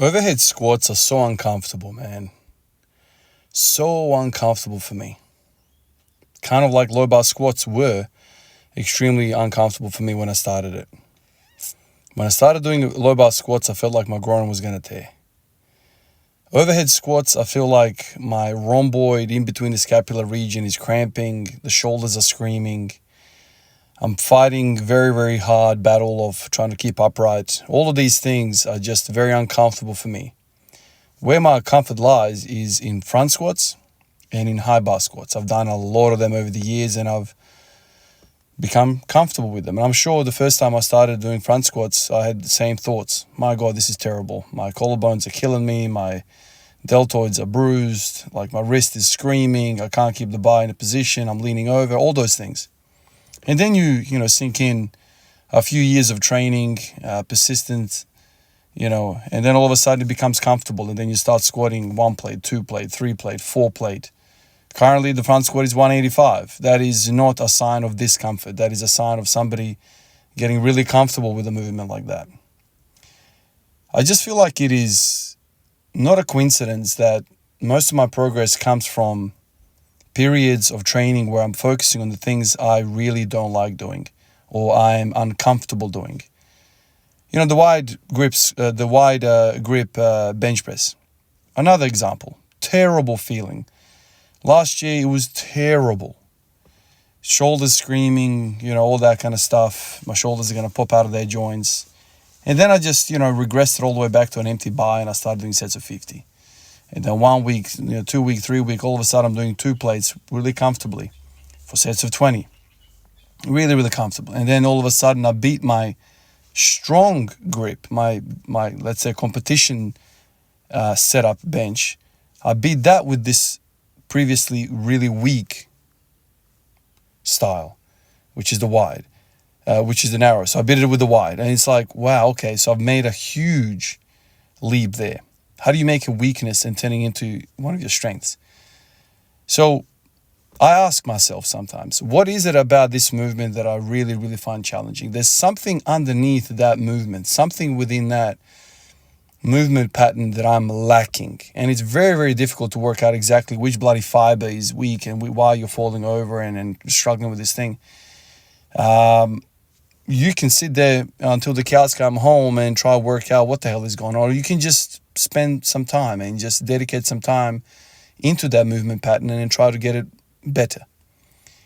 Overhead squats are so uncomfortable, man. So uncomfortable for me. Kind of like low bar squats were extremely uncomfortable for me when I started it. When I started doing low bar squats, I felt like my groin was going to tear. Overhead squats, I feel like my rhomboid in between the scapular region is cramping. The shoulders are screaming. I'm fighting very, very hard battle of trying to keep upright. All of these things are just very uncomfortable for me. Where my comfort lies is in front squats and in high bar squats. I've done a lot of them over the years and I've become comfortable with them. And I'm sure the first time I started doing front squats, I had the same thoughts. My God, this is terrible. My collarbones are killing me. My deltoids are bruised. Like my wrist is screaming. I can't keep the bar in a position. I'm leaning over, all those things. And then you sink in a few years of training, persistence, and then all of a sudden it becomes comfortable. And then you start squatting 1 plate, 2 plate, 3 plate, 4 plate. Currently, the front squat is 185. That is not a sign of discomfort. That is a sign of somebody getting really comfortable with a movement like that. I just feel like it is not a coincidence that most of my progress comes from periods of training where I'm focusing on the things I really don't like doing or I'm uncomfortable doing. The wide grip bench press. Another example. Terrible feeling. Last year, it was terrible. Shoulders screaming, all that kind of stuff. My shoulders are going to pop out of their joints. And then I just, regressed it all the way back to an empty bar and I started doing sets of 50. And then 1 week, 2 week, 3 week, all of a sudden I'm doing 2 plates really comfortably for sets of 20. Really, really comfortable. And then all of a sudden I beat my strong grip, my let's say competition setup bench. I beat that with this previously really weak style, which is the wide, which is the narrow. So I beat it with the wide. And it's like, wow, okay, so I've made a huge leap there. How do you make a weakness and turning into one of your strengths? So I ask myself sometimes, what is it about this movement that I really, really find challenging? There's something underneath that movement, something within that movement pattern that I'm lacking. And it's very, very difficult to work out exactly which bloody fiber is weak and why you're falling over and struggling with this thing. You can sit there until the cows come home and try to work out what the hell is going on. Or you can just spend some time and just dedicate some time into that movement pattern and then try to get it better.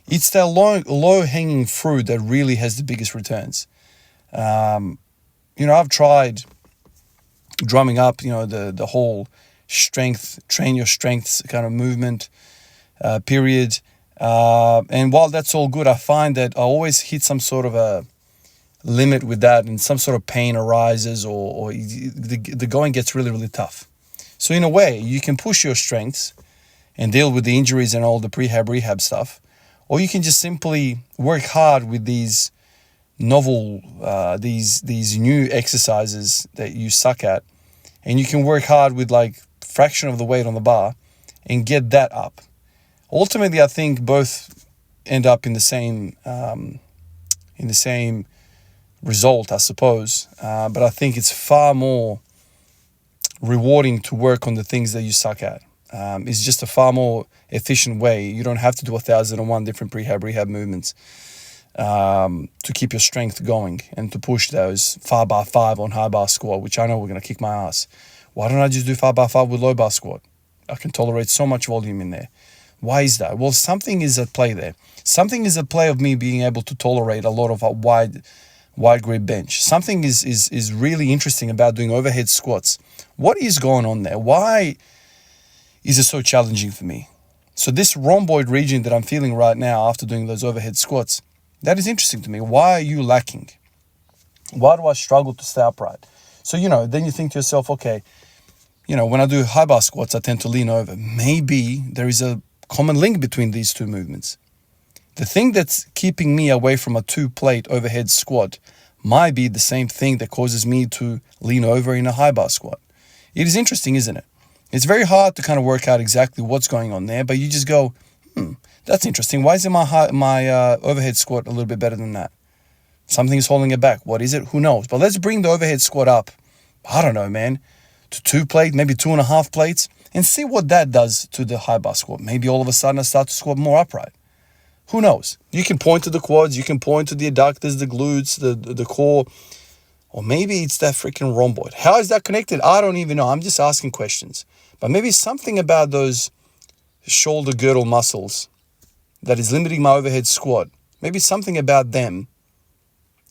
It's that low-hanging fruit that really has the biggest returns. I've tried drumming up, the whole train your strengths kind of movement period. And while that's all good, I find that I always hit some sort of a limit with that and some sort of pain arises or the going gets really, really tough. So in a way, you can push your strengths and deal with the injuries and all the rehab stuff, or you can just simply work hard with these novel, these new exercises that you suck at, and you can work hard with like fraction of the weight on the bar and get that up. Ultimately, I think both end up in the same result, I suppose. But I think it's far more rewarding to work on the things that you suck at. It's just a far more efficient way. You don't have to do 1,001 different rehab movements to keep your strength going and to push those 5x5 on high bar squat, which I know we're going to kick my ass. Why don't I just do 5x5 with low bar squat? I can tolerate so much volume in there. Why is that? Well, something is at play there. Something is at play of me being able to tolerate a lot of a wide grip bench. Something is really interesting about doing overhead squats. What is going on there? Why is it so challenging for me? So this rhomboid region that I'm feeling right now after doing those overhead squats, that is interesting to me. Why are you lacking? Why do I struggle to stay upright? So, then you think to yourself, okay, when I do high bar squats, I tend to lean over. Maybe there is a common link between these two movements. The thing that's keeping me away from a 2-plate overhead squat might be the same thing that causes me to lean over in a high bar squat. It is interesting, isn't it? It's very hard to kind of work out exactly what's going on there, but you just go, that's interesting. Why is my overhead squat a little bit better than that? Something is holding it back. What is it? Who knows? But let's bring the overhead squat up. I don't know, man. to 2 plates, maybe 2.5 plates, and see what that does to the high bar squat. Maybe all of a sudden I start to squat more upright. Who knows? You can point to the quads, you can point to the adductors, the glutes, the core, or maybe it's that freaking rhomboid. How is that connected? I don't even know. I'm just asking questions. But maybe something about those shoulder girdle muscles that is limiting my overhead squat. Maybe something about them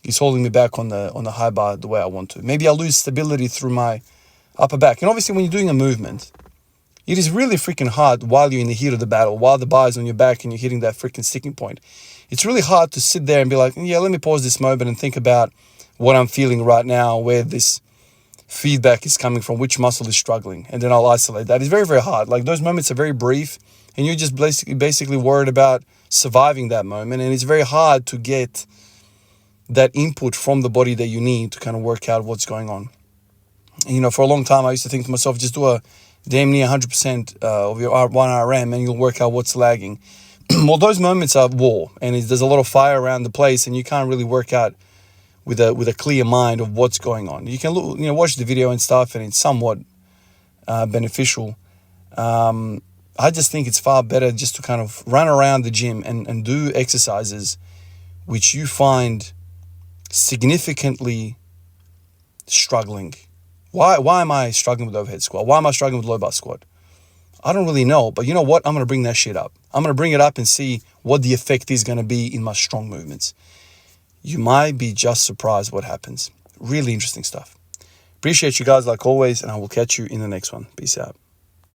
is holding me back on the high bar the way I want to. Maybe I lose stability through my upper back. And obviously when you're doing a movement, it is really freaking hard while you're in the heat of the battle, while the bar is on your back and you're hitting that freaking sticking point. It's really hard to sit there and be like, yeah, let me pause this moment and think about what I'm feeling right now, where this feedback is coming from, which muscle is struggling, and then I'll isolate that. It's very, very hard. Like, those moments are very brief, and you're just basically worried about surviving that moment, and it's very hard to get that input from the body that you need to kind of work out what's going on. And, for a long time, I used to think to myself, just do a damn near 100% of your 1RM, and you'll work out what's lagging. Well, those moments are war, and there's a lot of fire around the place, and you can't really work out with a clear mind of what's going on. You can watch the video and stuff, and it's somewhat beneficial. I just think it's far better just to kind of run around the gym and do exercises which you find significantly struggling. Why am I struggling with overhead squat? Why am I struggling with low bar squat? I don't really know, but you know what? I'm going to bring that shit up. I'm going to bring it up and see what the effect is going to be in my strong movements. You might be just surprised what happens. Really interesting stuff. Appreciate you guys like always, and I will catch you in the next one. Peace out.